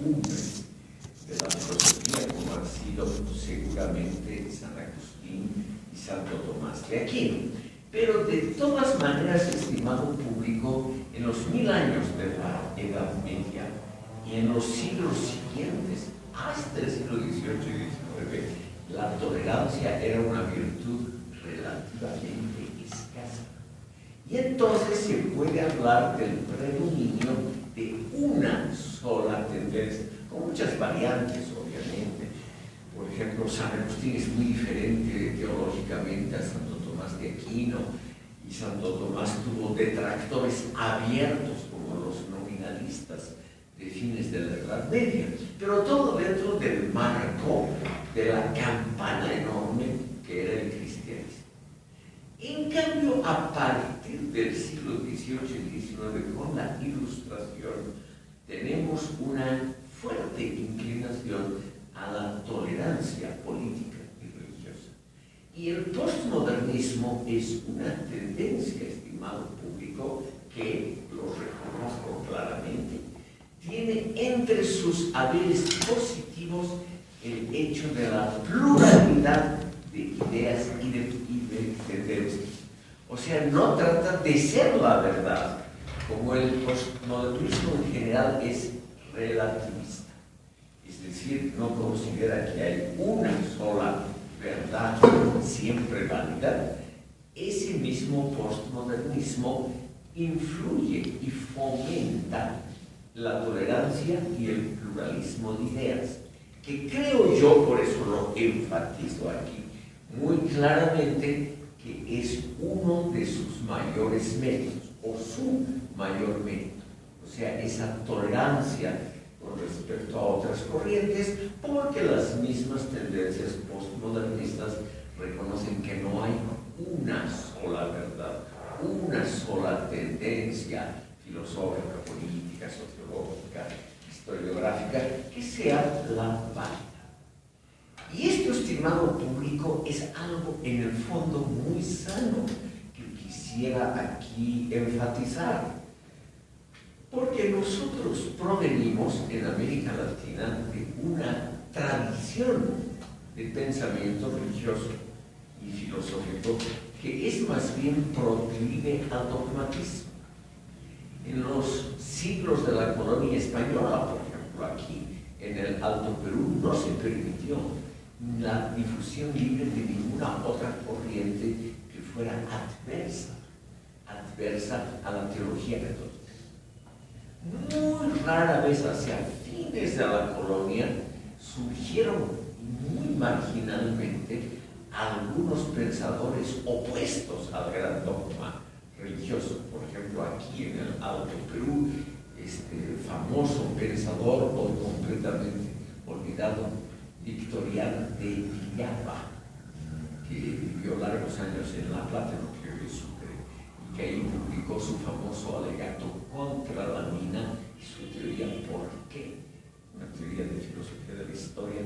cumbre de la filosofía, como han sido seguramente San Agustín y Santo Tomás de Aquino. Pero de todas maneras, estimado público, en los 1000 años de la Edad Media y en los siglos siguientes, hasta el siglo XVIII y XIX, la tolerancia era una virtud relativamente escasa. Y entonces se puede hablar del predominio de una sola tendencia, con muchas variantes, obviamente. Por ejemplo, San Agustín es muy diferente teológicamente a Santo Tomás de Aquino, y Santo Tomás tuvo detractores abiertos como los nominalistas de fines de la Edad Media, pero todo dentro del marco de la campana enorme que era el cristianismo. En cambio, a partir del siglo XVIII y XIX, con la Ilustración, tenemos una fuerte inclinación a la tolerancia política y religiosa. Y el postmodernismo es una tendencia, estimado público, que, lo reconozco claramente, tiene entre sus haberes positivos el hecho de la pluralidad de ideas y de tendencias. O sea, no trata de ser la verdad, como el postmodernismo en general es relativista. Es decir, no considera que hay una sola verdad siempre válida. Ese mismo postmodernismo influye y fomenta la tolerancia y el pluralismo de ideas, que creo yo, por eso lo enfatizo aquí muy claramente, que es uno de sus mayores méritos, o su mayor mérito. O sea, esa tolerancia con respecto a otras corrientes, porque las mismas tendencias postmodernistas reconocen que no hay una sola verdad, una sola tendencia filosófica, política, sociológica, historiográfica, que sea la válida. Y esto, estimado público, es algo en el fondo muy sano que quisiera aquí enfatizar, porque nosotros provenimos en América Latina de una tradición de pensamiento religioso y filosófico que es más bien proclive al dogmatismo. En los siglos de la colonia española, por ejemplo, aquí en el Alto Perú, no se permitió la difusión libre de ninguna otra corriente que fuera adversa a la teología católica. Muy rara vez, hacia fines de la colonia, surgieron muy marginalmente algunos pensadores opuestos al gran dogma religioso. Por ejemplo, aquí en el Alto Perú, este famoso pensador, hoy completamente olvidado, Victoriano de Villaba, que vivió largos años en La Plata, en lo que hoy es Sucre, y que ahí publicó su famoso alegato contra la mina y su teoría ¿por qué? Una teoría de filosofía de la historia,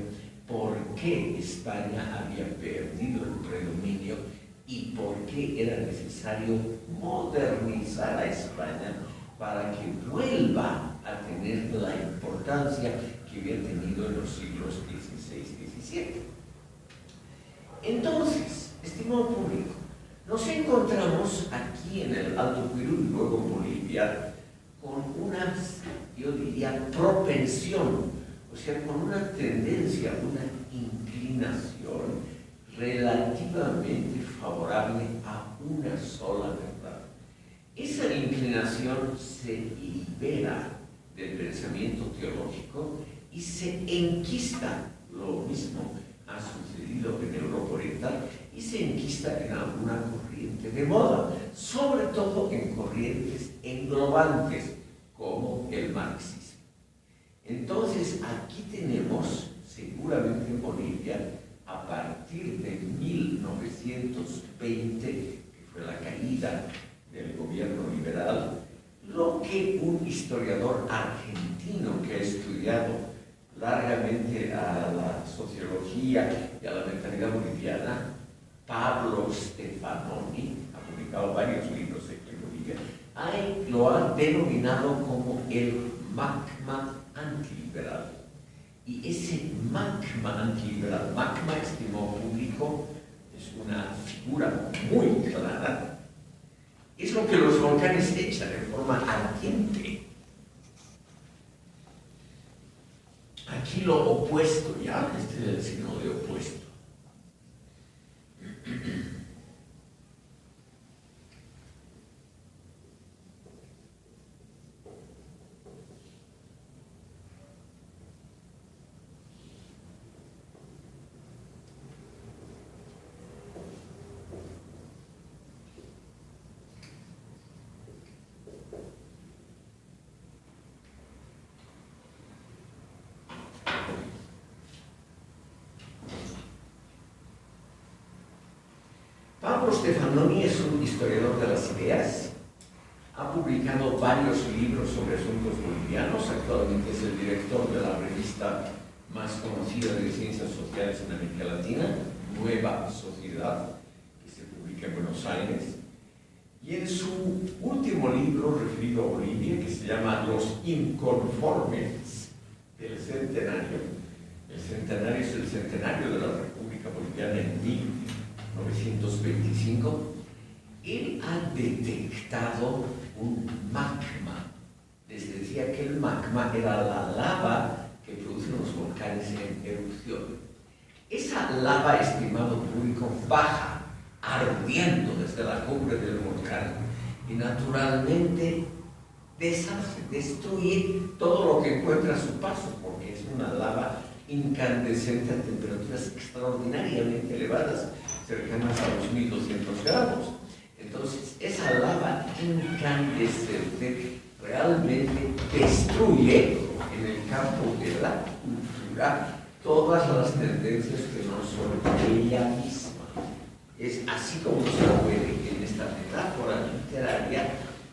por qué España había perdido el predominio y por qué era necesario modernizar a España para que vuelva a tener la importancia que había tenido en los siglos XVI y XVII. Entonces, estimado público, nos encontramos aquí en el Alto Perú y luego en Bolivia con una, yo diría, propensión, o sea, con una tendencia, una inclinación relativamente favorable a una sola verdad. Esa inclinación se libera del pensamiento teológico y se enquista. Lo mismo ha sucedido en Europa Oriental y se enquista en alguna corriente de moda, sobre todo en corrientes englobantes como el marxismo. Entonces, aquí tenemos, seguramente en Bolivia, a partir de 1920, que fue la caída del gobierno liberal, lo que un historiador argentino que ha estudiado largamente a la sociología y a la mentalidad boliviana, Pablo Stefanoni, ha publicado varios libros en Bolivia, lo ha denominado como el magma antiliberal, Y ese magma antiliberal, magma estimado público, es una figura muy clara. Es lo que los volcanes echan en forma ardiente. Aquí lo opuesto, ya, este es el signo de opuesto. Pablo Stefanoni es un historiador de las ideas, ha publicado varios libros sobre asuntos bolivianos, actualmente es el director de la revista más conocida de ciencias sociales en América Latina, Nueva Sociedad, que se publica en Buenos Aires, y en su último libro referido a Bolivia, que se llama Los Inconformes del Centenario. El centenario es el centenario de la República Boliviana en 1925, él ha detectado un magma. Les decía que el magma era la lava que producen los volcanes en erupción. Esa lava, estimado público, baja ardiendo desde la cumbre del volcán y naturalmente deshace, destruye todo lo que encuentra a su paso, porque es una lava incandescente a temperaturas extraordinariamente elevadas, cercanas a los 1200 grados. Entonces, esa lava incandescente realmente destruye en el campo de la cultura todas las tendencias que no son ella misma. Es así como se puede en esta metáfora literaria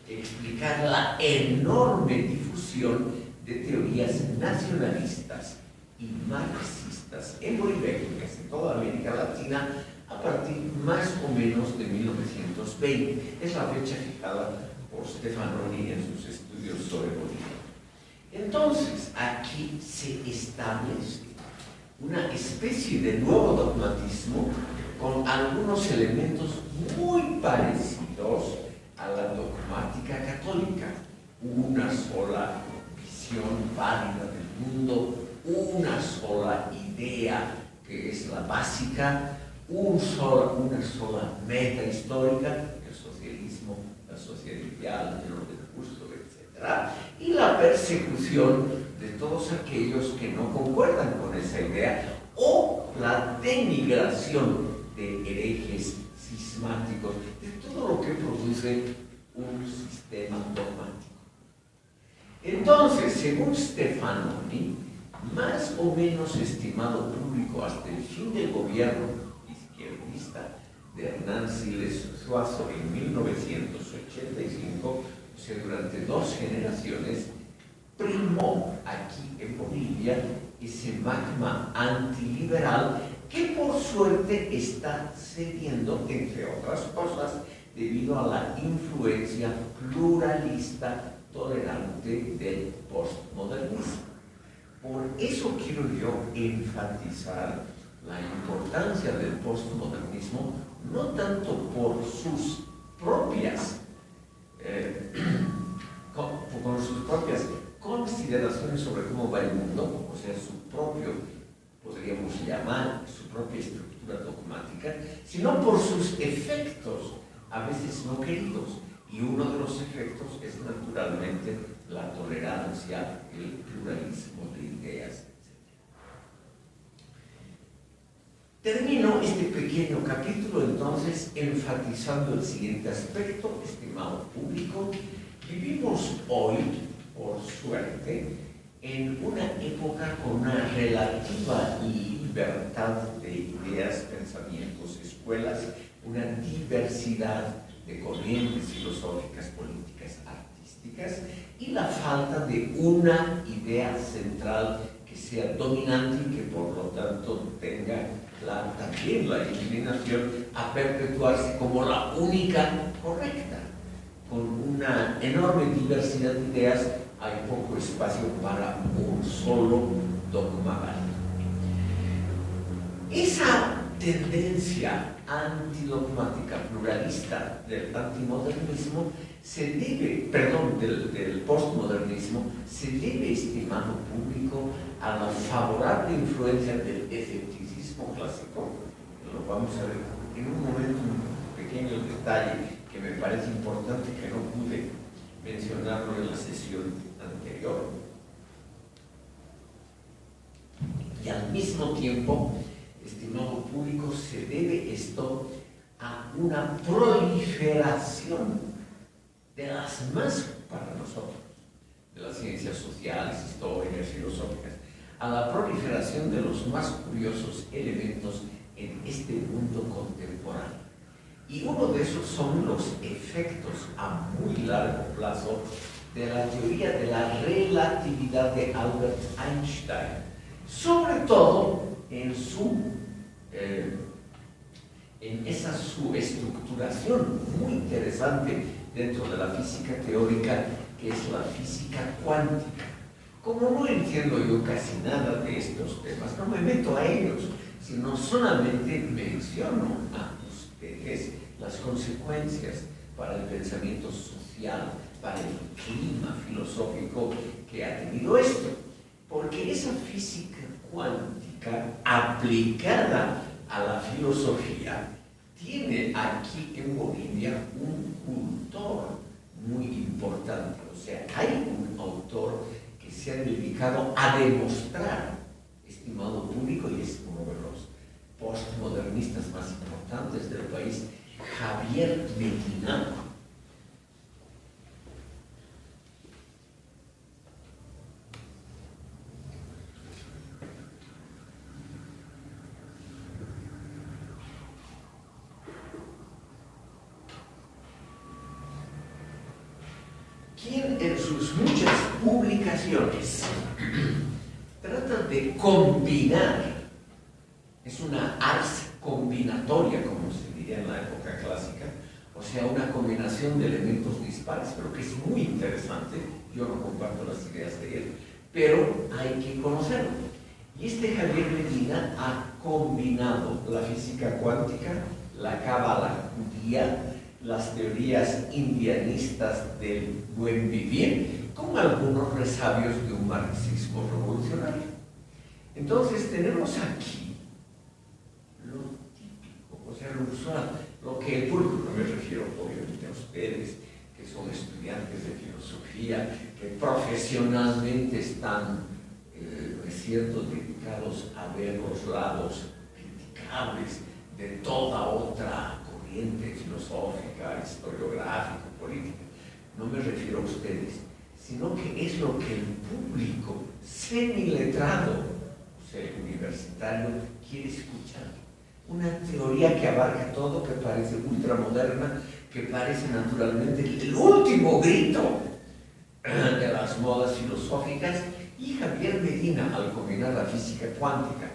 explicar la enorme difusión de teorías nacionalistas y marxistas en Bolivia y en casi toda América Latina a partir más o menos de 1920. Es la fecha fijada por Stefanoni en sus estudios sobre Bolivia. Entonces, aquí se establece una especie de nuevo dogmatismo con algunos elementos muy parecidos a la dogmática católica. Una sola visión válida del mundo, una sola idea que es la básica, una sola meta histórica, el socialismo, la sociedad ideal, el orden justo, etc. Y la persecución de todos aquellos que no concuerdan con esa idea o la denigración de herejes cismáticos, de todo lo que produce un sistema dogmático. Entonces, según Stefanoni, más o menos estimado público hasta el fin del gobierno izquierdista de Hernán Siles Suazo en 1985, o sea, durante 2 generaciones, primó aquí en Bolivia ese magma antiliberal que por suerte está cediendo, entre otras cosas, debido a la influencia pluralista tolerante del postmodernismo. Por eso quiero yo enfatizar la importancia del postmodernismo, no tanto por sus propias consideraciones sobre cómo va el mundo, o sea, su propio, podríamos llamar, su propia estructura dogmática, sino por sus efectos, a veces no queridos. Y uno de los efectos es naturalmente la tolerancia, el pluralismo de ideas, etc. Termino este pequeño capítulo entonces enfatizando el siguiente aspecto, estimado público. Vivimos hoy, por suerte, en una época con una relativa libertad de ideas, pensamientos, escuelas, una diversidad de corrientes filosóficas, políticas, artísticas y la falta de una idea central que sea dominante y que por lo tanto tenga también la inclinación a perpetuarse como la única correcta. Con una enorme diversidad de ideas hay poco espacio para un solo dogma tendencia antidogmática, pluralista del antimodernismo del postmodernismo, se debe, estimado público, a la favorable influencia del escepticismo clásico. Lo vamos a ver en un momento, un pequeño detalle que me parece importante, que no pude mencionarlo en la sesión anterior. Y al mismo tiempo, estimado público, se debe esto a una proliferación de las más, para nosotros, de las ciencias sociales, históricas, filosóficas, a la proliferación de los más curiosos elementos en este mundo contemporáneo. Y uno de esos son los efectos a muy largo plazo de la teoría de la relatividad de Albert Einstein, sobre todo en esa su estructuración muy interesante dentro de la física teórica, que es la física cuántica. Como no entiendo yo casi nada de estos temas, no me meto a ellos, sino solamente menciono a ustedes las consecuencias para el pensamiento social, para el clima filosófico que ha tenido esto. Porque esa física cuántica aplicada a la filosofía tiene aquí en Bolivia un cultor muy importante. O sea, hay un autor que se ha dedicado a demostrar, estimado público, y es uno de los postmodernistas más importantes del país, Javier Medina. Quien en sus muchas publicaciones trata de combinar, es una ars combinatoria, como se diría en la época clásica, o sea, una combinación de elementos dispares, pero que es muy interesante. Yo no comparto las ideas de él, pero hay que conocerlo. Y este Javier Medina ha combinado la física cuántica, la cábala judía, las teorías indianistas del buen vivir, con algunos resabios de un marxismo revolucionario. Entonces tenemos aquí lo típico, o sea, lo usual, lo que el público, no me refiero obviamente a ustedes, que son estudiantes de filosofía, que profesionalmente están, es cierto, dedicados a ver los lados criticables de toda otra corriente filosófica, historiográfica, política. No me refiero a ustedes, sino que es lo que el público semiletrado, o sea, el universitario, quiere escuchar. Una teoría que abarca todo, que parece ultramoderna, que parece naturalmente el último grito de las modas filosóficas. Y Javier Medina, al combinar la física cuántica,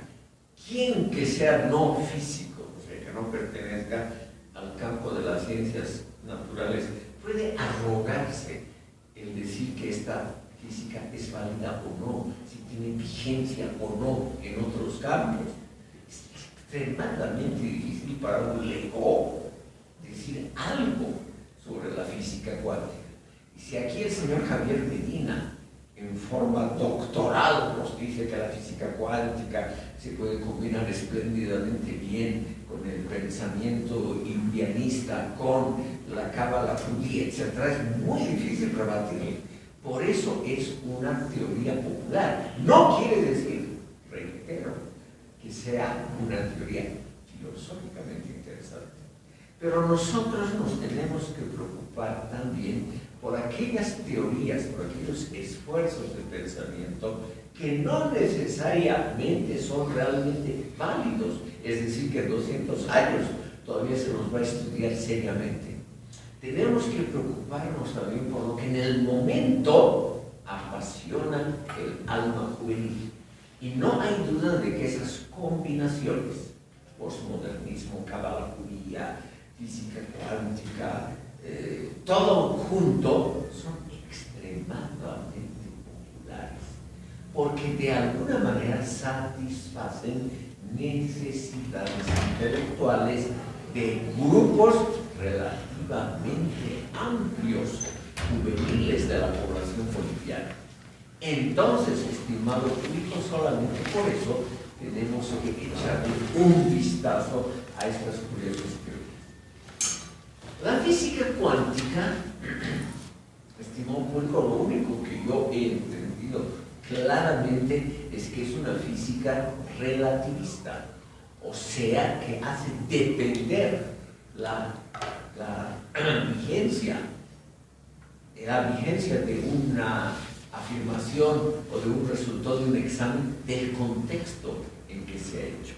quien que sea no físico, o sea, que no pertenezca al campo de las ciencias naturales, puede arrogarse el decir que esta física es válida o no, si tiene vigencia o no en otros campos. Es extremadamente difícil para un lego decir algo sobre la física cuántica. Y si aquí el señor Javier Medina, en forma doctoral, nos dice que la física cuántica se puede combinar espléndidamente bien con el pensamiento indianista, con la cábala judía, etc., es muy difícil rebatirlo. Por eso es una teoría popular. No quiere decir, reitero, que sea una teoría filosóficamente interesante. Pero nosotros nos tenemos que preocupar también por aquellas teorías, por aquellos esfuerzos de pensamiento que no necesariamente son realmente válidos. Es decir, que en 200 años todavía se nos va a estudiar seriamente. Tenemos que preocuparnos también por lo que en el momento apasiona el alma juvenil. Y no hay duda de que esas combinaciones, postmodernismo, cábala judía, física cuántica, todo junto, son extremadamente populares. porque de alguna manera satisfacen necesidades intelectuales de grupos relativamente amplios, juveniles de la población boliviana. Entonces, estimado público, solamente por eso tenemos que echarle un vistazo a estas curiosas teorías. La física cuántica, estimado público, lo único que yo he entendido claramente es que es una física relativista, o sea, que hace depender la vigencia de una afirmación o de un resultado de un examen del contexto en que se ha hecho.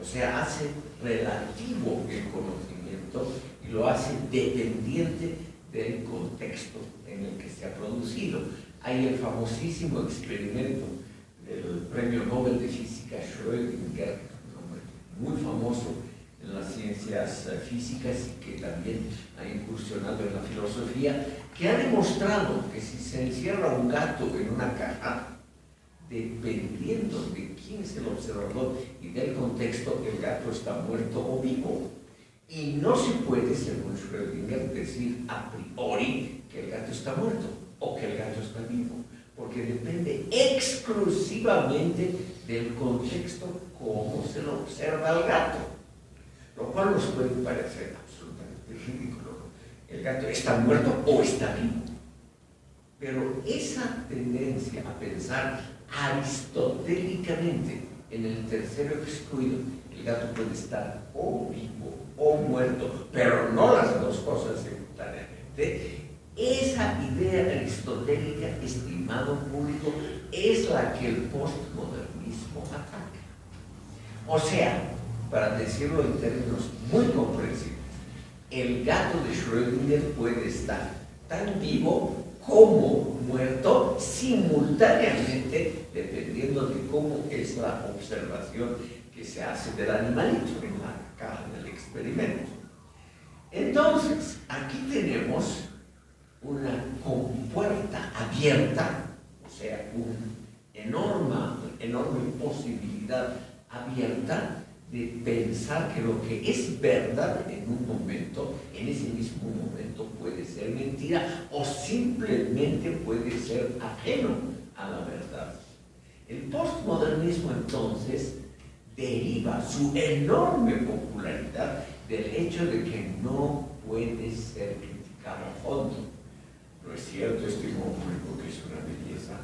O sea, hace relativo el conocimiento y lo hace dependiente del contexto en el que se ha producido. Hay el famosísimo experimento del Premio Nobel de Física Schrödinger, un hombre muy famoso en las ciencias físicas y que también ha incursionado en la filosofía, que ha demostrado que si se encierra un gato en una caja, dependiendo de quién es el observador y del contexto, el gato está muerto o vivo. Y no se puede, según Schrödinger, decir a priori que el gato está muerto o que el gato está vivo, porque depende exclusivamente del contexto cómo se lo observa al gato, lo cual nos puede parecer absolutamente ridículo. El gato está muerto o está vivo. Pero esa tendencia a pensar aristotélicamente en el tercero excluido, el gato puede estar o vivo o muerto, pero no las dos cosas simultáneamente. Esa idea aristotélica, estimado público, es la que el postmodernismo ataca. O sea, para decirlo en términos muy comprensibles, el gato de Schrödinger puede estar tan vivo como muerto simultáneamente, dependiendo de cómo es la observación que se hace del animalito en la caja del experimento. Entonces, aquí tenemos una compuerta abierta, o sea, una enorme posibilidad abierta de pensar que lo que es verdad en un momento, en ese mismo momento puede ser mentira o simplemente puede ser ajeno a la verdad. El postmodernismo entonces deriva su enorme popularidad del hecho de que no puede ser criticado a fondo. No es cierto, estimado público, que es una belleza.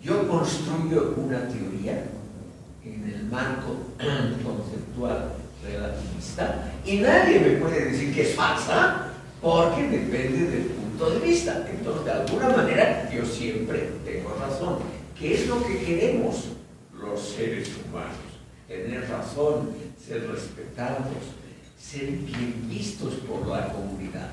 Yo construyo una teoría en el marco conceptual relativista y nadie me puede decir que es falsa porque depende del punto de vista. Entonces, de alguna manera, yo siempre tengo razón. ¿Qué es lo que queremos los seres humanos? Tener razón, ser respetados, ser bien vistos por la comunidad.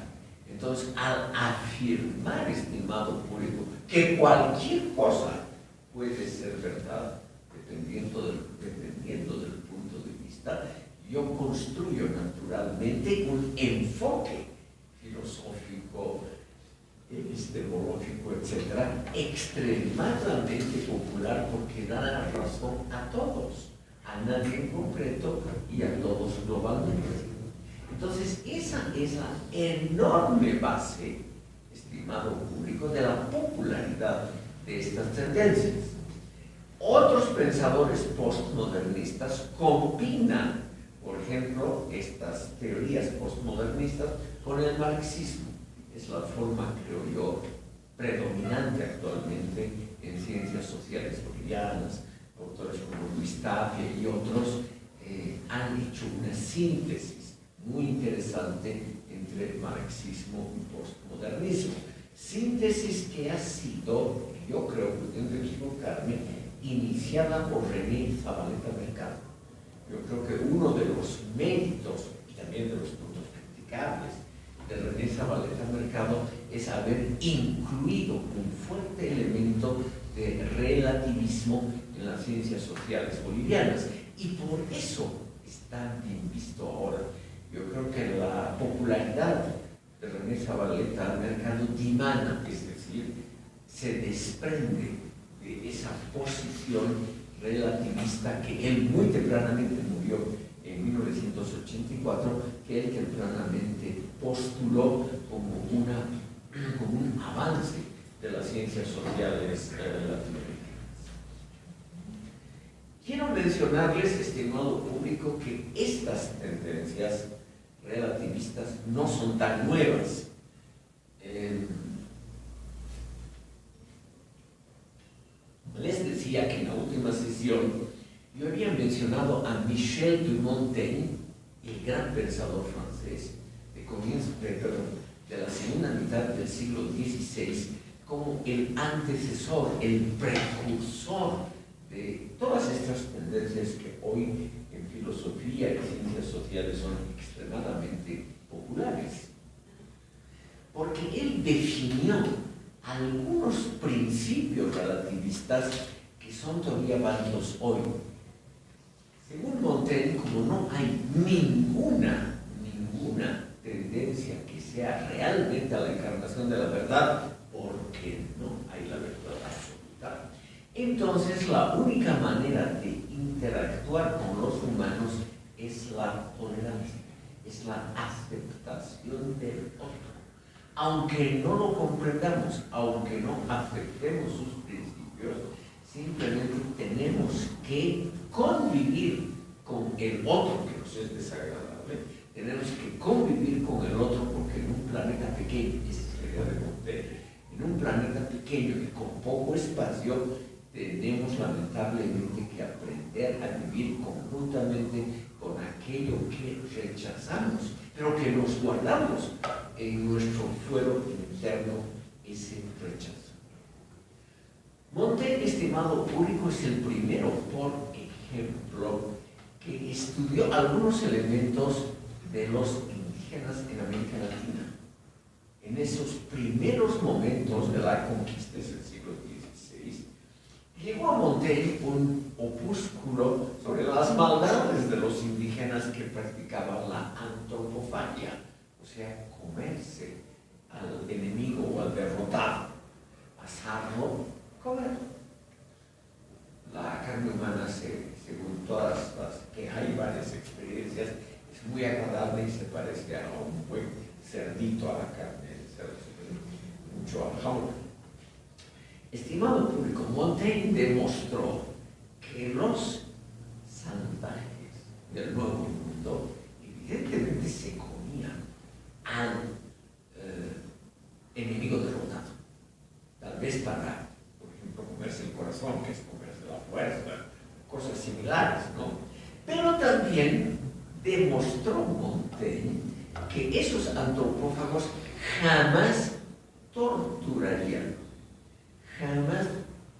Entonces, al afirmar, estimado público, que cualquier cosa puede ser verdad, dependiendo del punto de vista, yo construyo naturalmente un enfoque filosófico, epistemológico, etcétera, extremadamente popular porque da la razón a todos, a nadie en concreto y a todos globalmente. Entonces, esa es la enorme base, estimado público, de la popularidad de estas tendencias. Otros pensadores postmodernistas combinan, por ejemplo, estas teorías postmodernistas con el marxismo. Es la forma, creo yo, predominante actualmente en ciencias sociales bolivianas. Autores como Luis Tapia y otros han hecho una síntesis muy interesante entre marxismo y postmodernismo. Síntesis que ha sido, yo creo, pudiendo equivocarme, iniciada por René Zavaleta Mercado. Yo creo que uno de los méritos y también de los puntos criticables de René Zavaleta Mercado es haber incluido un fuerte elemento de relativismo en las ciencias sociales bolivianas y por eso está bien visto ahora. Yo creo que la popularidad de René Zavaleta Mercado dimana, es decir, se desprende de esa posición relativista que él muy tempranamente murió en 1984, que él tempranamente postuló como un avance de las ciencias sociales latinoamericanas. Quiero mencionarles, estimado público, que estas tendencias relativistas no son tan nuevas. Les decía que en la última sesión yo había mencionado a Michel de Montaigne, el gran pensador francés de la segunda mitad del siglo XVI, como el antecesor, el precursor de todas estas tendencias que hoy en filosofía y ciencias sociales son extremadamente populares. Porque él definió algunos principios relativistas que son todavía válidos hoy. Según Montaigne, como no hay ninguna tendencia que sea realmente a la encarnación de la verdad, porque no hay la verdad absoluta, entonces la única manera de interactuar con los humanos es la tolerancia, es la aceptación del otro. Aunque no lo comprendamos, aunque no aceptemos sus principios, simplemente tenemos que convivir con el otro que nos es desagradable. Tenemos que convivir con el otro porque en un planeta pequeño, esa es la idea de Montaigne, en un planeta pequeño y con poco espacio, tenemos lamentablemente que aprender a vivir conjuntamente con aquello que rechazamos, pero que nos guardamos en nuestro fuero interno ese rechazo. Montaigne, estimado público, es el primero, por ejemplo, que estudió algunos elementos de los indígenas en América Latina. En esos primeros momentos de la conquista del siglo XVI, llegó a Montaigne un opúsculo sobre las maldades de los indígenas que practicaban la antropofagia, o sea, comerse al enemigo o al derrotado, asarlo, comerlo. La carne humana, según todas las que hay varias experiencias, es muy agradable y se parece a un buen cerdito, a la carne del cerdo, mucho al jamón. Estimado público, Montaigne demostró que los salvajes del Nuevo Mundo evidentemente se comían al enemigo derrotado. Tal vez para, por ejemplo, comerse el corazón, que es comerse la fuerza, cosas similares, ¿no? Pero también demostró Montaigne que esos antropófagos jamás torturarían, jamás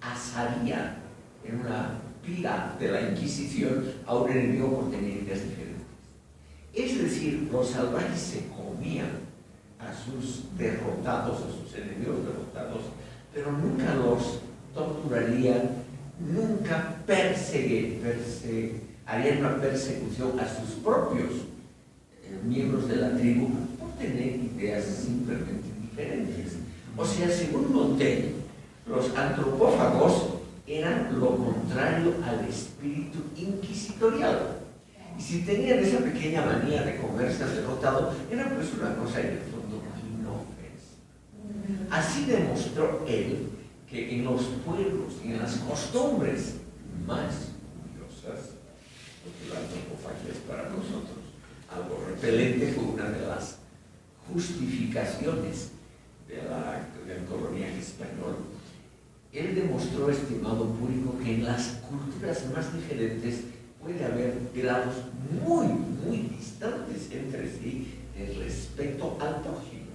asarían en una pira de la Inquisición a un enemigo por tener ideas diferentes. Es decir, los salvajes se comían a sus derrotados, a sus enemigos derrotados, pero nunca los torturarían, nunca harían una persecución a sus propios miembros de la tribu por tener ideas simplemente diferentes. O sea, según Montaigne, los antropófagos eran lo contrario al espíritu inquisitorial. Y si tenían esa pequeña manía de comerse al derrotado, era pues una cosa en el fondo inofensiva. Así demostró él que en los pueblos y en las costumbres más curiosas, porque la antropofagia es para nosotros algo repelente, fue una de las justificaciones del coloniaje español. Él demostró, estimado público, que en las culturas más diferentes puede haber grados muy, muy distantes entre sí en respecto al prójimo,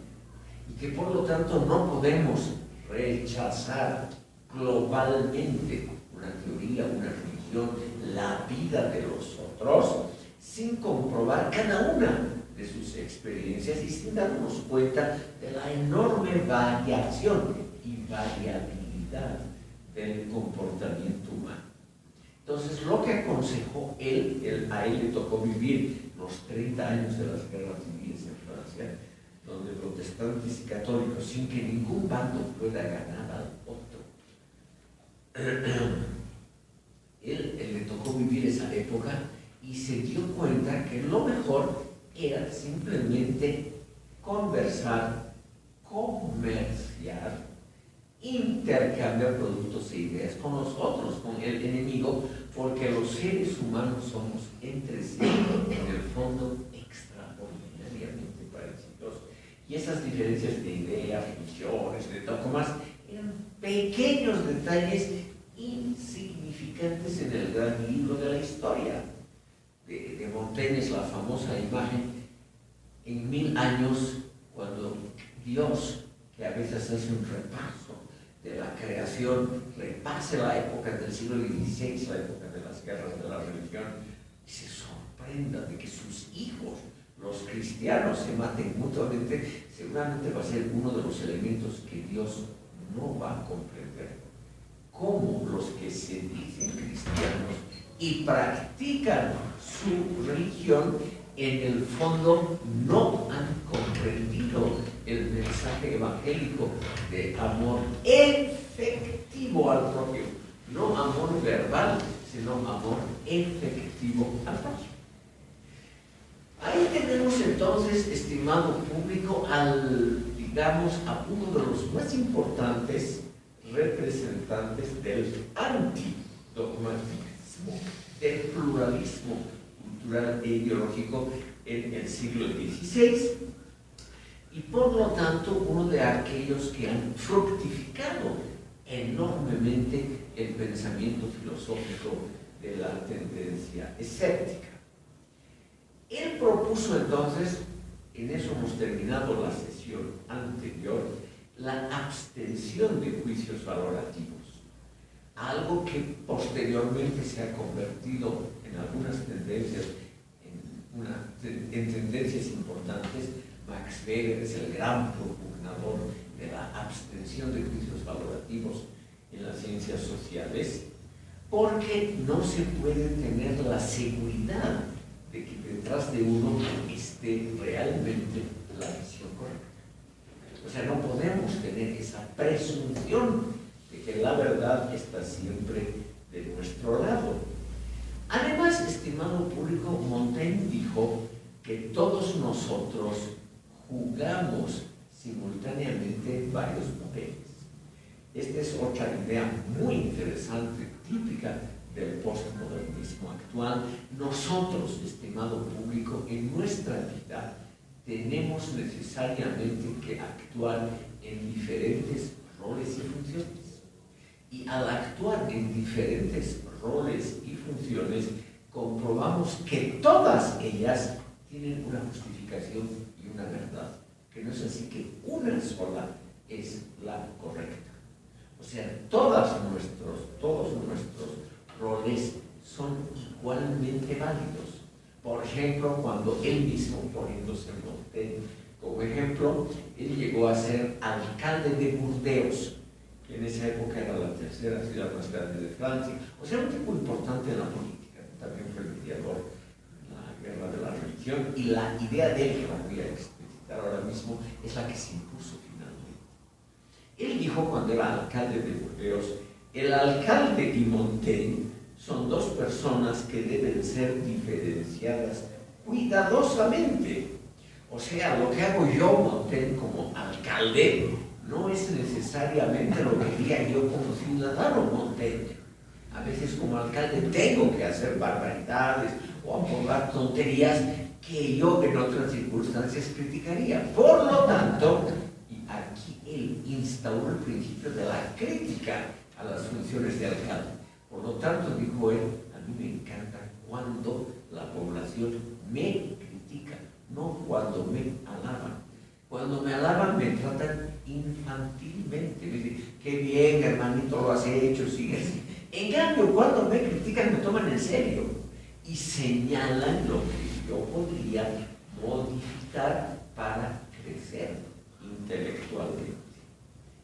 y que por lo tanto no podemos rechazar globalmente una teoría, una religión, la vida de los otros, sin comprobar cada una de sus experiencias y sin darnos cuenta de la enorme variación y variabilidad del comportamiento humano. Entonces, lo que aconsejó a él le tocó vivir los 30 años de las guerras civiles en Francia, donde protestantes y católicos, sin que ningún bando pueda ganar al otro, él le tocó vivir esa época y se dio cuenta que lo mejor era simplemente conversar, comerciar, intercambiar productos e ideas con nosotros, con el enemigo, porque los seres humanos somos entre sí, en el fondo, extraordinariamente parecidos. Y esas diferencias de ideas, visiones, de todo más, eran pequeños detalles insignificantes en el gran libro de la historia. De Montaigne es la famosa imagen en 1000 años, cuando Dios, que a veces hace un repaso de la creación, repase la época del siglo XVI, la época de las guerras de la religión, y se sorprenda de que sus hijos, los cristianos, se maten mutuamente, seguramente va a ser uno de los elementos que Dios no va a comprender. Cómo los que se dicen cristianos y practican su religión, en el fondo no han comprendido el mensaje evangélico de amor efectivo al prójimo. No amor verbal, sino amor efectivo al prójimo. Ahí tenemos entonces, estimado público, digamos, a uno de los más importantes representantes del antidogmatismo, del pluralismo cultural e ideológico en el siglo XVI, y por lo tanto uno de aquellos que han fructificado enormemente el pensamiento filosófico de la tendencia escéptica. Él propuso entonces, en eso hemos terminado la sesión anterior, la abstención de juicios valorativos, algo que posteriormente se ha convertido en algunas tendencias, en tendencias importantes. Max Weber es el gran propugnador de la abstención de juicios valorativos en las ciencias sociales, porque no se puede tener la seguridad de que detrás de uno esté realmente la visión correcta. O sea, no podemos tener esa presunción de que la verdad está siempre de nuestro lado. Además, estimado público, Montaigne dijo que todos nosotros jugamos simultáneamente varios papeles. Esta es otra idea muy interesante, típica del postmodernismo actual. Nosotros, estimado público, en nuestra vida tenemos necesariamente que actuar en diferentes roles y funciones. Y al actuar en diferentes roles y funciones, comprobamos que todas ellas tienen una justificación y una verdad, que no es así que una sola es la correcta. O sea, todos nuestros roles son igualmente válidos. Por ejemplo, cuando él mismo, poniéndose en Montaigne como ejemplo, él llegó a ser alcalde de Burdeos, que en esa época era la tercera ciudad más grande de Francia. O sea, un tipo importante en la política. También fue mediador en la guerra de la religión, y la idea de él, que la voy a explicitar ahora mismo, es la que se impuso finalmente. Él dijo, cuando era alcalde de Burdeos, el alcalde y Montaigne son dos personas que deben ser diferenciadas cuidadosamente. O sea, lo que hago yo, Montaigne, como alcalde, no es necesariamente lo que haría yo como ciudadano, Montaigne. A veces como alcalde tengo que hacer barbaridades o aprobar tonterías que yo en otras circunstancias criticaría. Por lo tanto, y aquí él instauró el principio de la crítica a las funciones de alcalde. Por lo tanto, dijo él, a mí me encanta cuando la población me critica, no cuando me alaban. Cuando me alaban me tratan infantilmente, me dicen, qué bien hermanito lo has hecho, sigue así. En cambio, cuando me critican me toman en serio y señalan lo que yo podría modificar para crecer intelectualmente.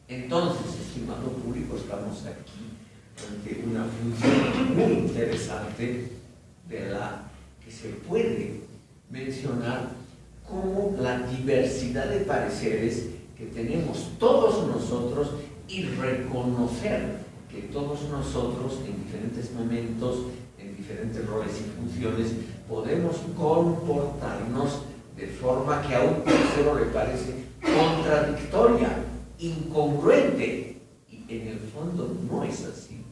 Entonces, estimado público, estamos aquí ante una función muy interesante de la que se puede mencionar como la diversidad de pareceres que tenemos todos nosotros, y reconocer que todos nosotros en diferentes momentos, en diferentes roles y funciones, podemos comportarnos de forma que a un tercero le parece contradictoria, incongruente, y en el fondo no es así.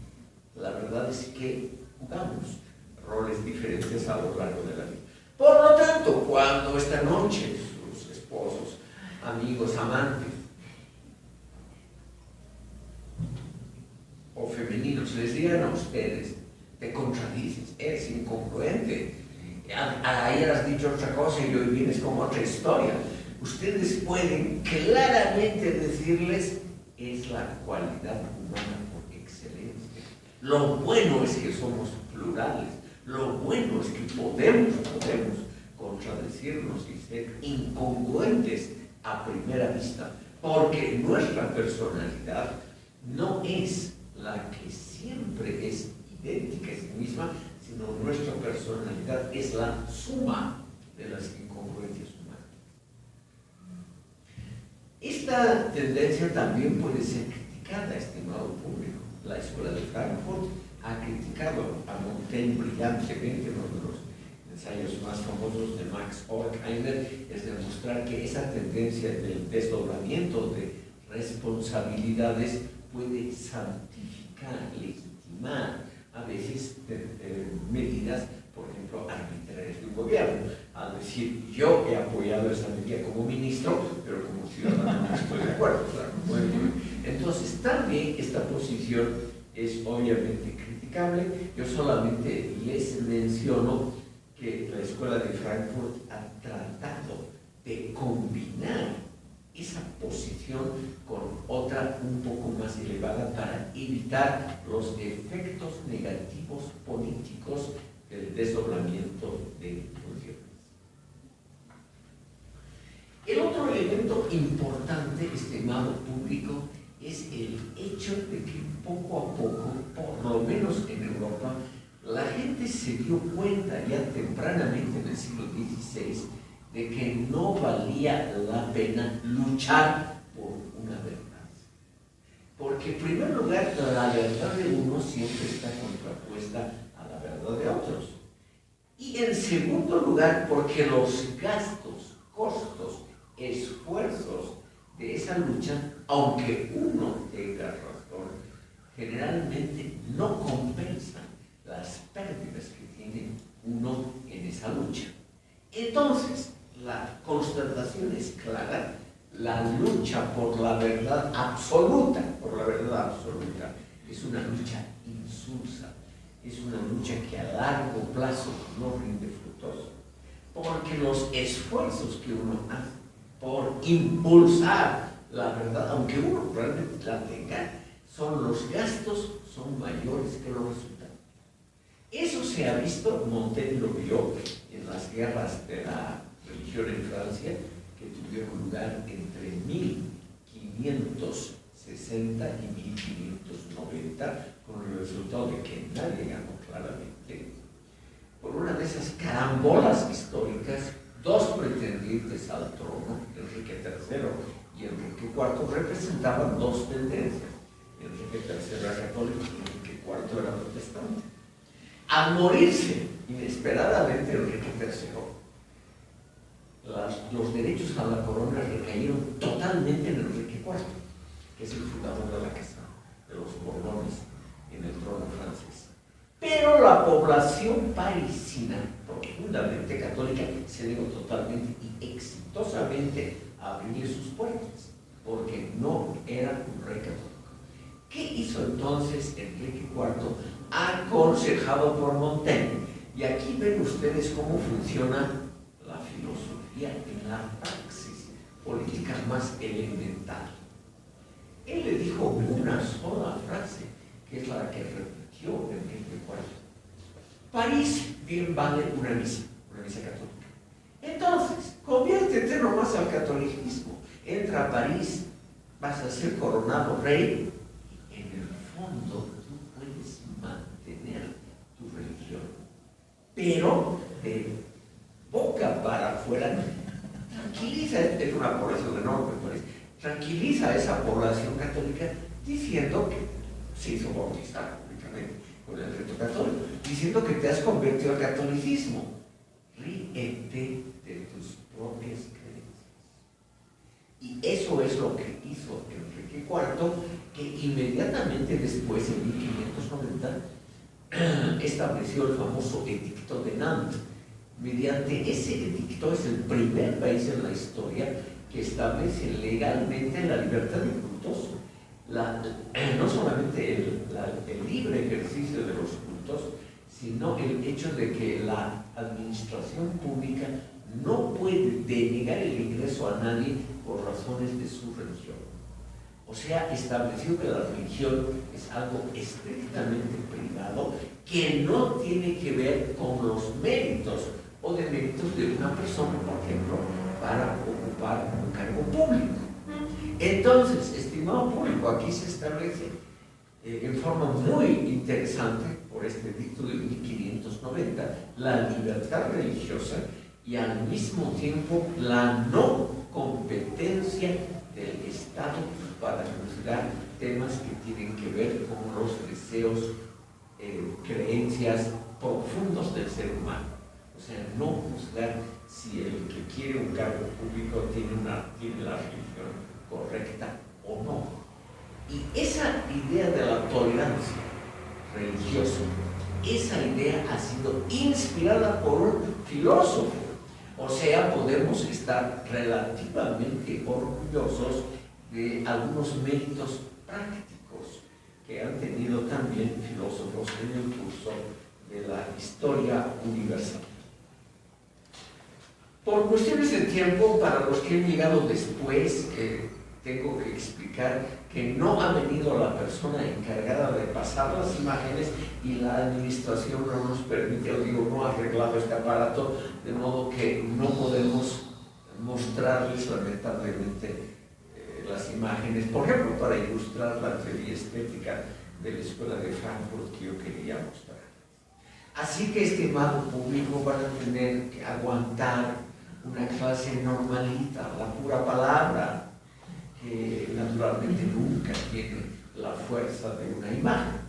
La verdad es que jugamos roles diferentes a lo largo de la vida. Por lo tanto, cuando esta noche sus esposos, amigos, amantes o femeninos les digan a ustedes, te contradices, eres incongruente, ayer has dicho otra cosa y hoy vienes con otra historia, ustedes pueden claramente decirles, es la cualidad humana por excelencia. Lo bueno es que somos plurales, lo bueno es que podemos contradecirnos y ser incongruentes a primera vista, porque nuestra personalidad no es la que siempre es idéntica a sí misma, sino nuestra personalidad es la suma de las incongruencias humanas. Esta tendencia también puede ser criticada, estimado público. La Escuela de Frankfurt ha criticado a Montaigne brillantemente. Uno de los ensayos más famosos de Max Horkheimer es demostrar que esa tendencia del desdoblamiento de responsabilidades puede santificar, legitimar a veces medidas, por ejemplo, arbitrarias de un gobierno, al decir yo he apoyado esa medida como ministro, pero como ciudadano no estoy de acuerdo. Claro. Entonces también esta posición es obviamente criticable. Yo solamente les menciono que la Escuela de Frankfurt ha tratado de combinar esa posición con otra un poco más elevada para evitar los efectos negativos políticos del desdoblamiento de funciones. El otro elemento importante, estimado público, es el hecho de que poco a poco, por lo menos en Europa, la gente se dio cuenta ya tempranamente en el siglo XVI de que no valía la pena luchar por una verdad. Porque en primer lugar, la verdad de uno siempre está contrapuesta a la verdad de otros. Y en segundo lugar, porque los gastos, costos, esfuerzos de esa lucha, aunque uno tenga razón, generalmente no compensan las pérdidas que tiene uno en esa lucha. Entonces, la constatación es clara: la lucha por la verdad absoluta, es una lucha insulsa, es una lucha que a largo plazo no rinde frutos, porque los esfuerzos que uno hace por impulsar la verdad, aunque uno realmente la tenga, los gastos son mayores que los resultados. Eso se ha visto, Montaigne lo vio en las guerras de la religión en Francia, que tuvieron lugar entre 1560 y 1590, con el resultado de que nadie ganó claramente. Por una de esas carambolas históricas, dos pretendientes al trono, Enrique III y Enrique IV, representaban dos tendencias. Enrique III era católico y Enrique IV era protestante. Al morirse inesperadamente Enrique III, los derechos a la corona recayeron totalmente en Enrique IV, que es el fundador de la casa de los Borbones en el trono francés. Pero la población parisina, profundamente católica, se negó totalmente y exitosamente a abrir sus puertas, porque no era un rey católico. ¿Qué hizo entonces Enrique IV? Aconsejado por Montaigne. Y aquí ven ustedes cómo funciona la filosofía en la praxis política más elemental. Él le dijo una sola frase, que es la que repitió Enrique IV. París bien vale una misa católica. Entonces, conviértete nomás al catolicismo. Entra a París, vas a ser coronado rey, y en el fondo tú puedes mantener tu religión. Pero de boca para afuera, tranquiliza, es una población enorme, París, tranquiliza a esa población católica diciendo que se hizo bautizar públicamente con el rito católico, diciendo que te has convertido al catolicismo. Ríete de tus propias creencias. Y eso es lo que hizo Enrique IV, que inmediatamente después, en 1590, estableció el famoso Edicto de Nantes. Mediante ese edicto es el primer país en la historia que establece legalmente la libertad de cultos, no solamente el libre ejercicio de los cultos, sino el hecho de que la administración pública no puede denegar el ingreso a nadie por razones de su religión. O sea, estableció que la religión es algo estrictamente privado que no tiene que ver con los méritos o deméritos de una persona, por ejemplo, para ocupar un cargo público. Entonces, estimado público, aquí se establece en forma muy interesante, por este edicto de 1590, la libertad religiosa y al mismo tiempo la no competencia del Estado para juzgar temas que tienen que ver con los deseos, creencias profundos del ser humano. O sea, no juzgar si el que quiere un cargo público tiene la religión correcta o no. Y esa idea de la tolerancia religiosa, esa idea ha sido inspirada por un filósofo. O sea, podemos estar relativamente orgullosos de algunos méritos prácticos que han tenido también filósofos en el curso de la historia universal. Por cuestiones de tiempo, para los que han llegado después, tengo que explicar que no ha venido la persona encargada de pasar las imágenes y la administración no nos permite, no ha arreglado este aparato, de modo que no podemos mostrarles lamentablemente las imágenes, por ejemplo, para ilustrar la teoría estética de la Escuela de Frankfurt que yo quería mostrar. Así que, estimado público, van a tener que aguantar una clase normalita, la pura palabra, que naturalmente nunca tiene la fuerza de una imagen,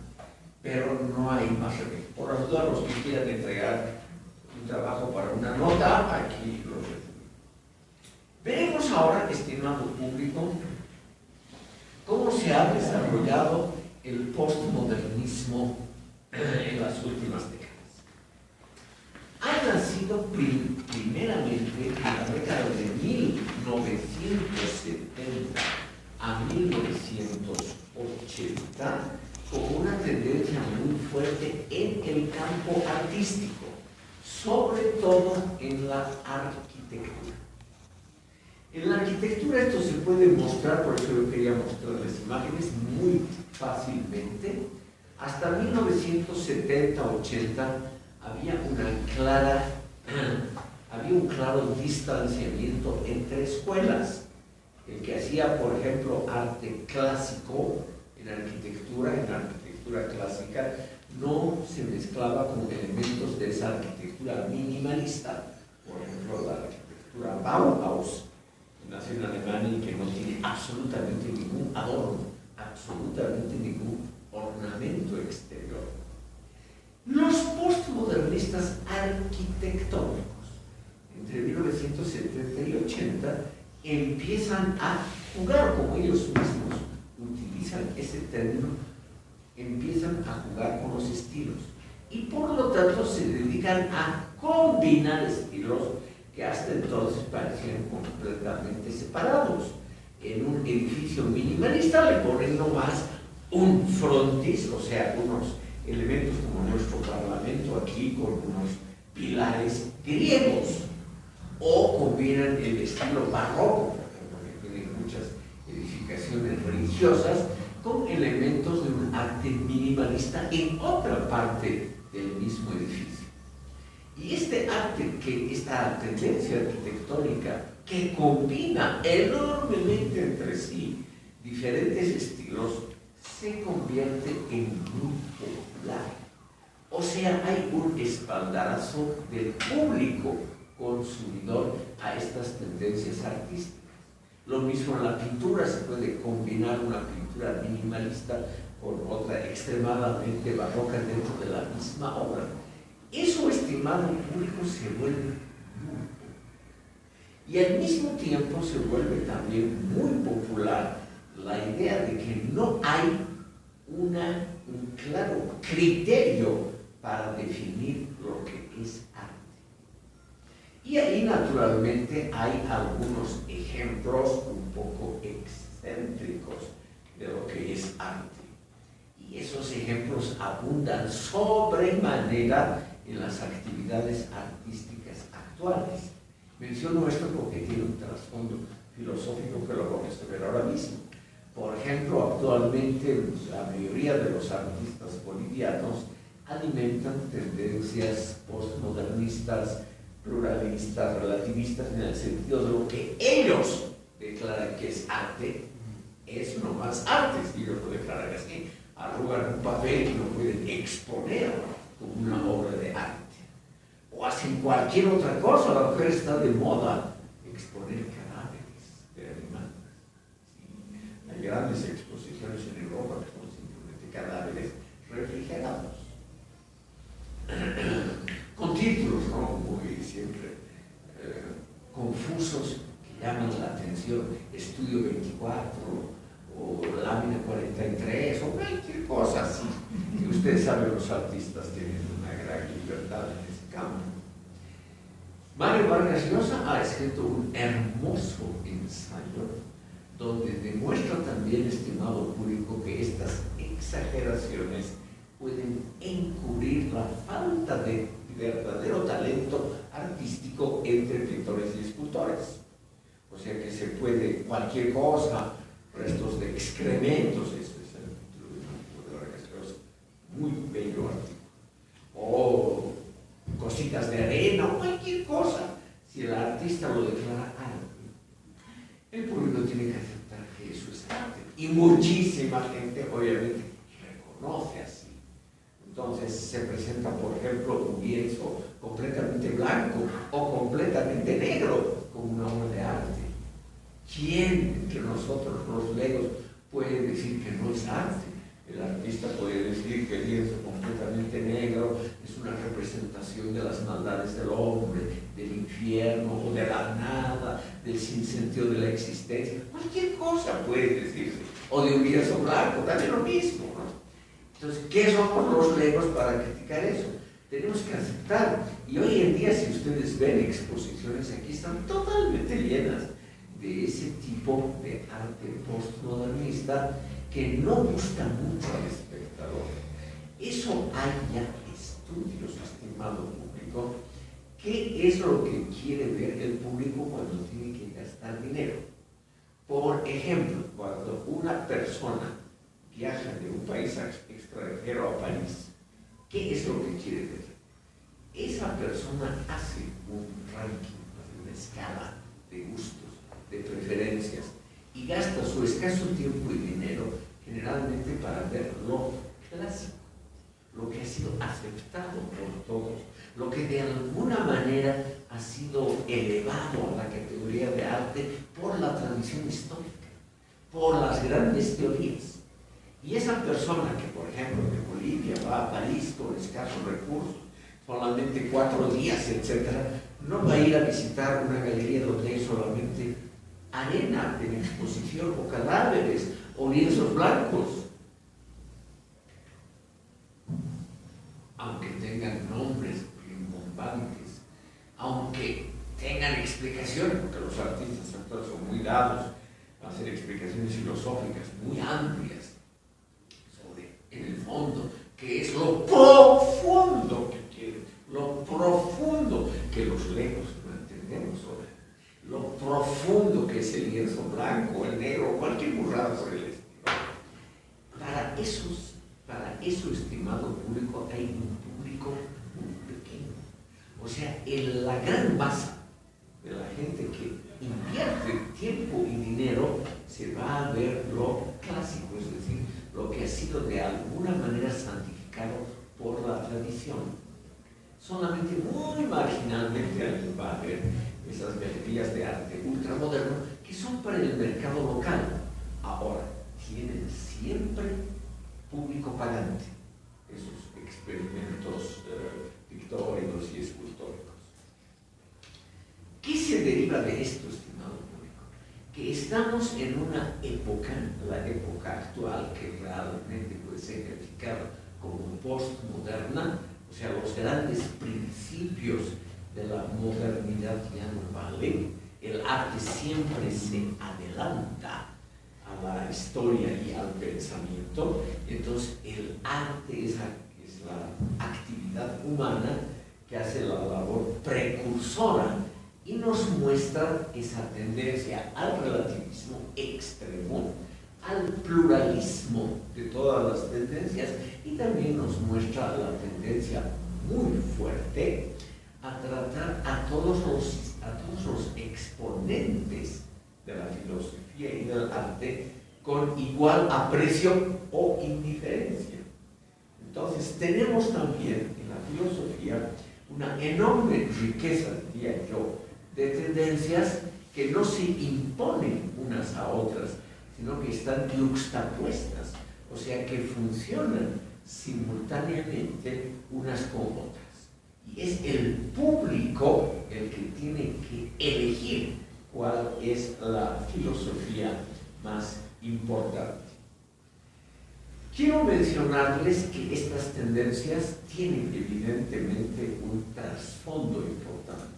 pero no hay más remedio. Por las dudas, los que quieran entregar un trabajo para una nota, aquí lo reciben. Veremos ahora, estimado público, cómo se ha desarrollado el postmodernismo en las últimas décadas. Ha nacido primeramente en la década de 1970 a 1980 con una tendencia muy fuerte en el campo artístico, sobre todo en la arquitectura. En la arquitectura esto se puede mostrar, por eso yo quería mostrarles imágenes muy fácilmente. Hasta 1970-80 había un claro distanciamiento entre escuelas. El que hacía, por ejemplo, arte clásico en arquitectura clásica, no se mezclaba con elementos de esa arquitectura minimalista. Por ejemplo, la arquitectura Bauhaus, que nació en Alemania y que no tiene absolutamente ningún adorno, absolutamente ningún ornamento exterior. Los postmodernistas arquitectónicos, entre 1970 y 80, empiezan a jugar, como ellos mismos utilizan ese término, empiezan a jugar con los estilos y por lo tanto se dedican a combinar estilos que hasta entonces parecían completamente separados. En un edificio minimalista le ponen nomás un frontis, o sea, unos elementos como nuestro parlamento aquí con unos pilares griegos, o combinan el estilo barroco, por ejemplo, que tienen muchas edificaciones religiosas, con elementos de un arte minimalista en otra parte del mismo edificio. Y esta tendencia arquitectónica que combina enormemente entre sí diferentes estilos, se convierte en muy popular. O sea, hay un espaldarazo del público consumidor a estas tendencias artísticas. Lo mismo en la pintura, se puede combinar una pintura minimalista con otra extremadamente barroca dentro de la misma obra. Eso, estimado público, se vuelve muy popular. Y al mismo tiempo se vuelve también muy popular la idea de que no hay un claro criterio para definir lo que es arte. Y ahí naturalmente hay algunos ejemplos un poco excéntricos de lo que es arte. Y esos ejemplos abundan sobremanera en las actividades artísticas actuales. Menciono esto porque tiene un trasfondo filosófico que lo vamos a ver ahora mismo. Por ejemplo, actualmente la mayoría de los artistas bolivianos alimentan tendencias postmodernistas, pluralistas, relativistas, en el sentido de lo que ellos declaran que es arte, es no más arte, si ellos lo declaran así. Arrugan un papel y lo pueden exponer como una obra de arte. O hacen cualquier otra cosa. La mujer está de moda exponer cadáveres de animales. ¿Sí? Hay grandes exposiciones en Europa que son simplemente cadáveres refrigerados. Con títulos, ¿no? Muy siempre confusos que llaman la atención. Estudio 24 o lámina 43 o cualquier cosa así. Y ustedes saben, los artistas tienen una gran libertad en ese campo. Mario Vargas Llosa ha escrito un hermoso ensayo donde demuestra también, estimado público, que estas exageraciones pueden encubrir la falta de verdadero talento artístico entre pintores y escultores. O sea que se puede cualquier cosa, restos de excrementos, este es el título de Vargas Llosa, muy bello artículo, o cositas de arena, o cualquier cosa. Si el artista lo declara arte, el público tiene que aceptar que eso es arte, y muchísima gente obviamente reconoce así. Entonces se presenta, por ejemplo, un lienzo completamente blanco o completamente negro como una obra de arte. ¿Quién entre nosotros, los legos, puede decir que no es arte? El artista puede decir que el lienzo completamente negro es una representación de las maldades del hombre, del infierno o de la nada, del sinsentido de la existencia. Cualquier cosa puede decirse. O de un lienzo blanco, también lo mismo, ¿no? Entonces, ¿qué somos los legos para criticar eso? Tenemos que aceptar. Y hoy en día, si ustedes ven exposiciones aquí, están totalmente llenas de ese tipo de arte postmodernista que no gusta mucho al espectador. Eso hay ya estudios, estimado público. ¿Qué es lo que quiere ver el público cuando tiene que gastar dinero? Por ejemplo, cuando una persona viaja de un país extranjero a París, ¿qué es lo que quiere ver? Esa persona hace un ranking, una escala de gustos, de preferencias, y gasta su escaso tiempo y dinero generalmente para ver lo clásico, lo que ha sido aceptado por todos, lo que de alguna manera ha sido elevado a la categoría de arte por la tradición histórica, por las grandes teorías. Y esa persona que, por ejemplo, de Bolivia va a París con escasos recursos, solamente 4 días, etc., no va a ir a visitar una galería donde hay solamente arena en exposición, o cadáveres, o lienzos blancos, aunque tengan nombres rimbombantes, aunque tengan explicaciones, porque los artistas actuales son muy dados a hacer explicaciones filosóficas muy amplias sobre, en el fondo, que es lo profundo que quieren, lo profundo que los legos no entendemos sobre, lo profundo que es el lienzo blanco, el negro, cualquier burrada por el estilo. Para eso, estimado público, hay un público muy pequeño. O sea, la gran masa de la gente que invierte tiempo y dinero se va a ver lo clásico, es decir, lo que ha sido de alguna manera santificado por la tradición. Solamente muy marginalmente alguien va a ver esas galerías de arte ultramoderno que son para el mercado local. Ahora, tienen siempre público pagante, esos experimentos pictóricos y escultóricos. ¿Qué se deriva de esto, estimado público? Que estamos en una época, la época actual, que realmente puede ser calificada como postmoderna, o sea, los grandes principios de la modernidad ya no valen. El arte siempre se adelanta a la historia y al pensamiento. Entonces, el arte es la actividad humana que hace la labor precursora y nos muestra esa tendencia al relativismo extremo, al pluralismo de todas las tendencias, y también nos muestra la tendencia muy fuerte a tratar a todos los exponentes de la filosofía y del arte con igual aprecio o indiferencia. Entonces tenemos también en la filosofía una enorme riqueza, diría yo, de tendencias que no se imponen unas a otras, sino que están yuxtapuestas, o sea que funcionan simultáneamente unas con otras. Y es el público el que tiene que elegir cuál es la filosofía más importante. Quiero mencionarles que estas tendencias tienen evidentemente un trasfondo importante,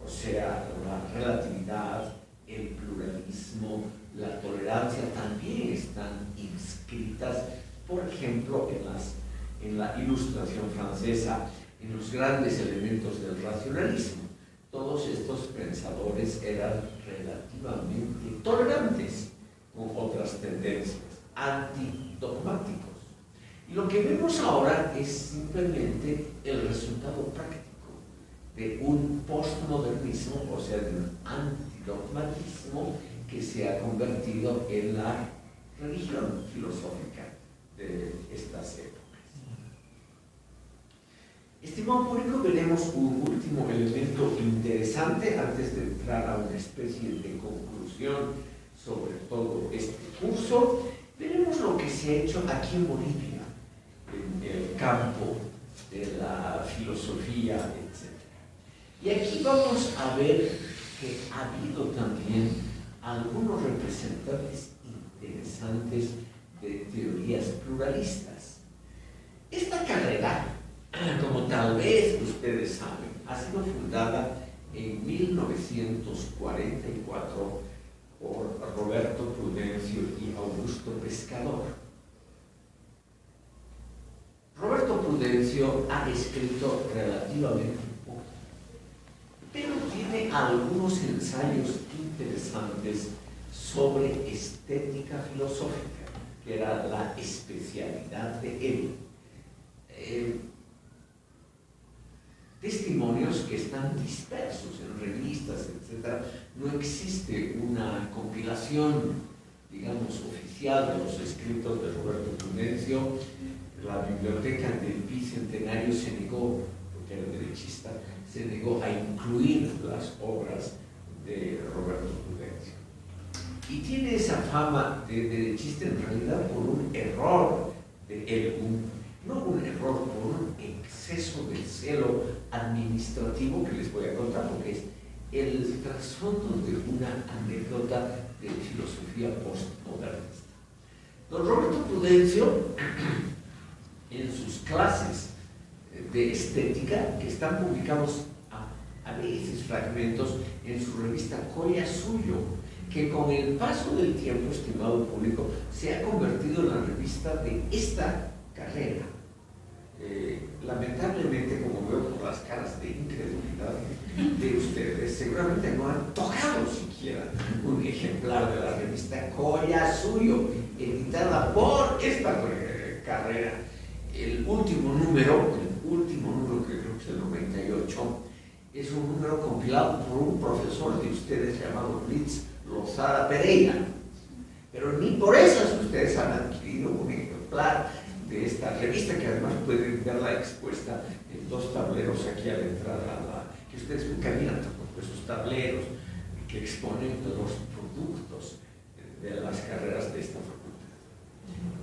o sea, la relatividad, el pluralismo, la tolerancia también están inscritas, por ejemplo, en la Ilustración francesa, en los grandes elementos del racionalismo. Todos estos pensadores eran relativamente tolerantes con otras tendencias, antidogmáticos. Y lo que vemos ahora es simplemente el resultado práctico de un postmodernismo, o sea, de un antidogmatismo que se ha convertido en la religión filosófica de estas épocas. Estimado público, veremos un último elemento interesante antes de entrar a una especie de conclusión sobre todo este curso. Veremos lo que se ha hecho aquí en Bolivia, en el campo de la filosofía, etc. Y aquí vamos a ver que ha habido también algunos representantes interesantes de teorías pluralistas. Esta carrera, como tal vez ustedes saben, ha sido fundada en 1944 por Roberto Prudencio y Augusto Pescador. Roberto Prudencio ha escrito relativamente poco, pero tiene algunos ensayos interesantes sobre estética filosófica, que era la especialidad de él. Testimonios que están dispersos en revistas, etc. No existe una compilación, digamos, oficial de los escritos de Roberto Prudencio. La biblioteca del Bicentenario se negó, porque era derechista, se negó a incluir las obras de Roberto Prudencio. Y tiene esa fama de derechista en realidad por un error de él, no un error, por un exceso de celo administrativo que les voy a contar, porque es el trasfondo de una anécdota de filosofía postmodernista. Don Roberto Prudencio, en sus clases de estética, que están publicados a veces fragmentos en su revista Colla Suyo, que con el paso del tiempo, estimado público, se ha convertido en la revista de esta carrera. Lamentablemente, como veo por las caras de incredulidad de ustedes, seguramente no han tocado siquiera un ejemplar de la revista Colla Suyo, editada por esta carrera. El último número, que creo que es el 98, es un número compilado por un profesor de ustedes llamado Blitz Lozada Pereira. Pero ni por esas ustedes han adquirido un ejemplar de esta revista, que además pueden verla expuesta en dos tableros aquí a la entrada, que ustedes caminan por esos tableros que exponen los productos de las carreras de esta facultad.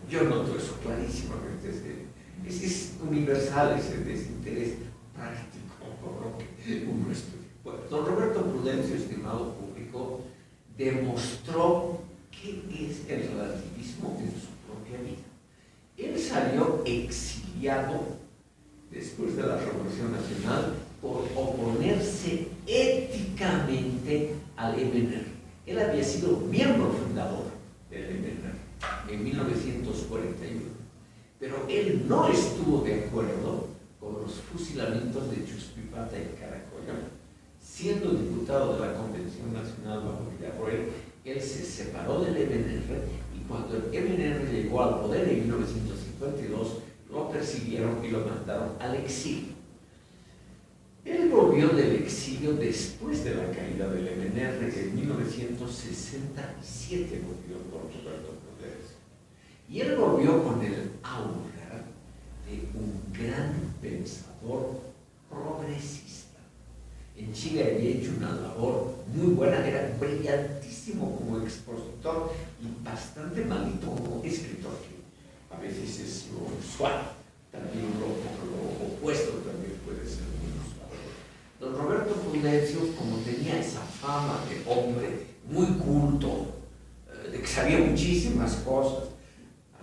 Yo noto eso clarísimamente. Es universal ese desinterés práctico por lo que uno estudia. Bueno, don Roberto Prudencio, estimado público, demostró qué es el relativismo en su propia vida. Él salió exiliado después de la Revolución Nacional por oponerse éticamente al MNR. Él había sido miembro fundador del MNR en 1941, pero él no estuvo de acuerdo con los fusilamientos de Chuspipata y Caracollo. Siendo diputado de la Convención Nacional bajo Villarroel, él se separó del MNR y cuando el MNR llegó al poder en 1952, lo persiguieron y lo mandaron al exilio. Él volvió del exilio después de la caída del MNR, en 1967 volvió por Roberto Prudencio. Y él volvió con el aura de un gran pensador progresista. En Chile había hecho una labor muy buena, era brillantísimo como expositor y bastante malito como escritor, que a veces es lo usual, también lo opuesto también puede ser muy usual. Don Roberto Prudencio, como tenía esa fama de hombre muy culto, de que sabía muchísimas cosas,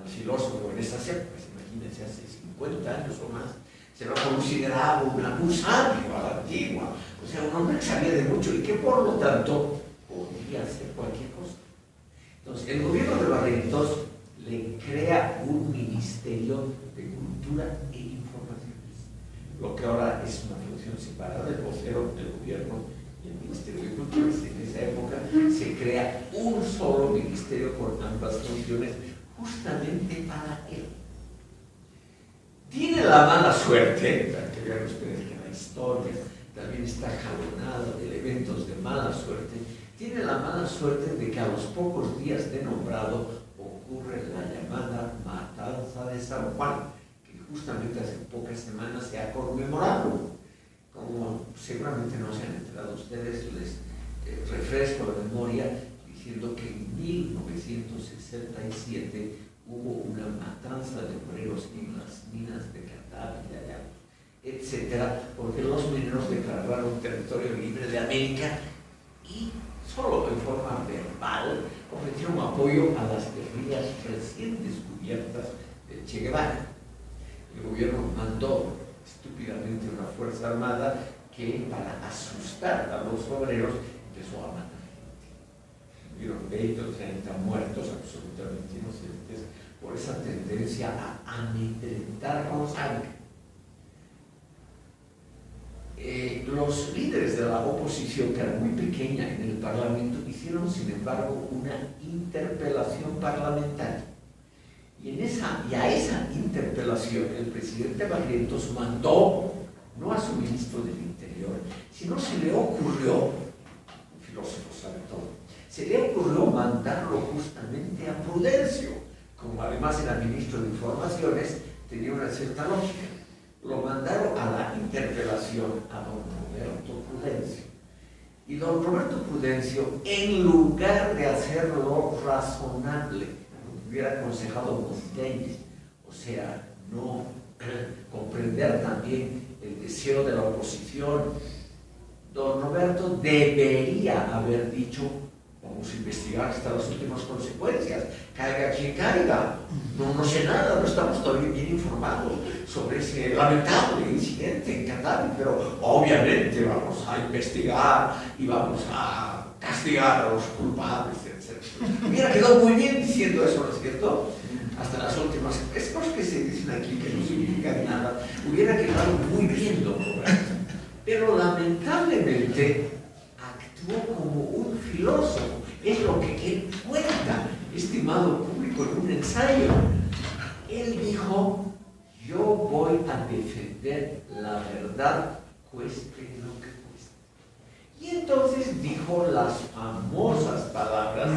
al filósofo en esas épocas, imagínense, hace 50 años o más, se lo consideraba un sabio a la antigua, o sea, un hombre que sabía de mucho y que por lo tanto podía hacer cualquier cosa. Entonces, el gobierno de Barrientos le crea un ministerio de cultura e informaciones, lo que ahora es una función separada del vocero del gobierno y el Ministerio de Cultura. En esa época se crea un solo ministerio con ambas funciones justamente para él. Tiene la mala suerte, para que vean ustedes que la historia también está jalonada de eventos de mala suerte, tiene la mala suerte de que a los pocos días de nombrado ocurre la llamada Matanza de San Juan, que justamente hace pocas semanas se ha conmemorado. Como seguramente no se han enterado ustedes, les refresco la memoria diciendo que en 1967 hubo una matanza de obreros en las minas de Catá, Villayabo, etcétera, porque los mineros declararon territorio libre de América y solo en forma verbal ofrecieron apoyo a las guerrillas recién descubiertas de Che Guevara. El gobierno mandó estúpidamente una fuerza armada que, para asustar a los obreros, empezó a matar gente. Hubieron 20 o 30 muertos absolutamente inocentes por esa tendencia a amedrentar con sangre. Los líderes de la oposición, que era muy pequeña en el Parlamento, hicieron sin embargo una interpelación parlamentaria. Y a esa interpelación el presidente Barrientos mandó, no a su ministro del Interior, sino se le ocurrió, un filósofo sabe todo, se le ocurrió mandarlo justamente a Prudencio, como además era ministro de Informaciones, tenía una cierta lógica. Lo mandaron a la interpelación a don Roberto Prudencio. Y don Roberto Prudencio, en lugar de hacerlo razonable, hubiera aconsejado Montaigne, o sea, no comprender también el deseo de la oposición, don Roberto debería haber dicho: vamos a investigar hasta las últimas consecuencias, caiga quien caiga, no sé nada, no estamos todavía bien informados sobre ese lamentable incidente en Catán, pero obviamente vamos a investigar y vamos a castigar a los culpables, etc. Hubiera quedado muy bien diciendo eso, ¿no es cierto? Hasta las últimas cosas que se dicen aquí que no significan nada, hubiera quedado muy bien, don Roberto. Pero lamentablemente actuó como un filósofo, es lo que él cuenta, estimado público, en un ensayo. Él dijo: yo voy a defender la verdad, cueste lo que cueste. Y entonces dijo las famosas palabras: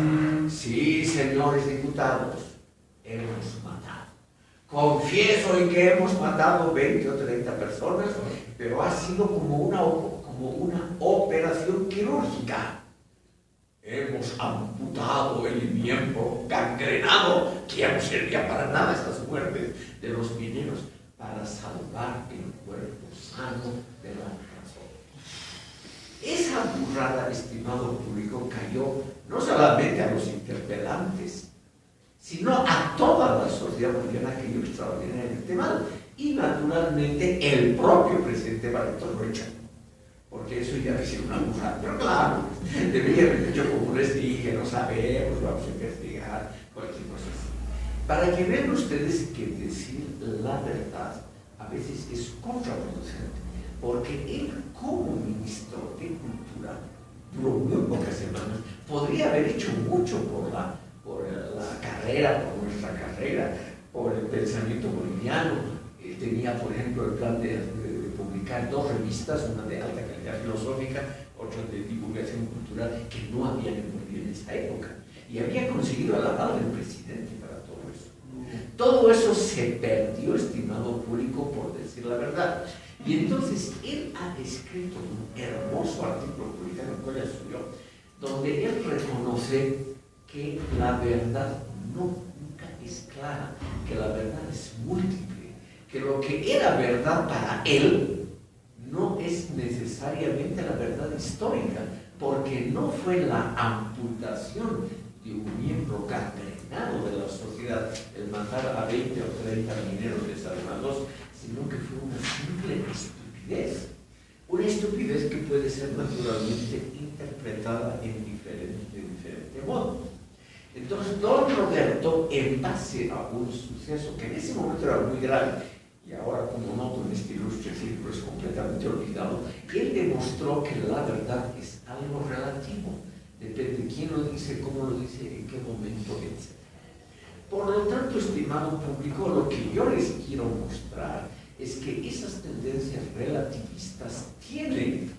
sí, señores diputados, hemos matado. Confieso en que hemos matado 20 o 30 personas, pero ha sido como una operación quirúrgica. hemos amputado el miembro gangrenado, que ya no servía para nada estas muertes de los mineros, para salvar el cuerpo sano de la razón. Esa burrada, estimado público, cayó no solamente a los interpelantes, sino a toda la sociedad boliviana, que yo extraordinariamente mal, y naturalmente el propio presidente Barreto lo echó, porque eso ya es una burrada. Pero claro, debería haber dicho, como les dije, no sabemos, vamos a investigar, cualquier cosa así. Para que vean ustedes que decir la verdad a veces es contraproducente, porque él, como ministro de Cultura, duró muy pocas semanas, podría haber hecho mucho por la carrera, por nuestra carrera, por el pensamiento boliviano. Tenía, por ejemplo, el plan de publicar 2 revistas, una de alta calidad filosófica, otra de divulgación cultural, que no había en Bolivia en esa época. Y había conseguido el aval del presidente para todo eso. Todo eso se perdió, estimado público, por decir la verdad. Y entonces él ha escrito un hermoso artículo publicado en Colla Suyo, donde él reconoce que la verdad nunca es clara, que la verdad es múltiple, que lo que era verdad para él no es necesariamente la verdad histórica, porque no fue la amputación de un miembro gangrenado de la sociedad el matar a 20 o 30 mineros desarmados, sino que fue una simple estupidez. Una estupidez que puede ser naturalmente interpretada en diferente modo. Entonces, don Roberto, en base a un suceso que en ese momento era muy grave, y ahora, como noto en este ilustre círculo, es completamente olvidado, él demostró que la verdad es algo relativo. Depende de quién lo dice, cómo lo dice, en qué momento, etc. Por lo tanto, estimado público, lo que yo les quiero mostrar es que esas tendencias relativistas tienen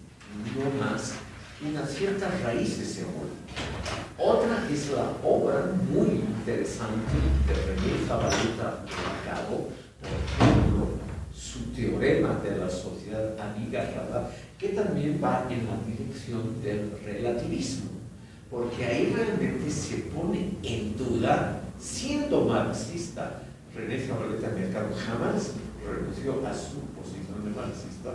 no más unas ciertas raíces según. Otra es la obra muy interesante de René Zabaleta Mercado, por ejemplo, su teorema de la sociedad amigarrada, que también va en la dirección del relativismo, porque ahí realmente se pone en duda, siendo marxista, René Zabaleta Mercado jamás renunció a su posición de marxista.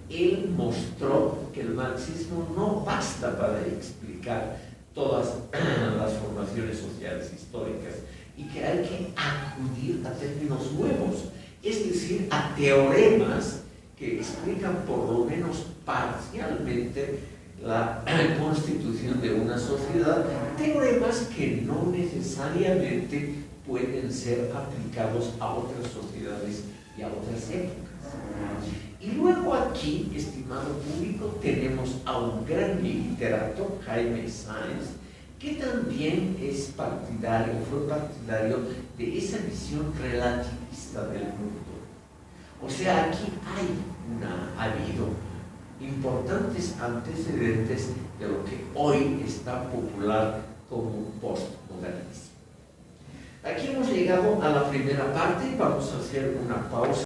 Él mostró que el marxismo no basta para explicar todas las formaciones sociales históricas y que hay que acudir a términos nuevos, es decir, a teoremas que explican por lo menos parcialmente la constitución de una sociedad, teoremas que no necesariamente pueden ser aplicados a otras sociedades y a otras épocas. Y luego aquí, estimado público, tenemos a un gran literato, Jaime Sáenz, que también es partidario, fue partidario de esa visión relativista del mundo. O sea, aquí ha habido importantes antecedentes de lo que hoy está popular como postmodernismo. Aquí hemos llegado a la primera parte y vamos a hacer una pausa.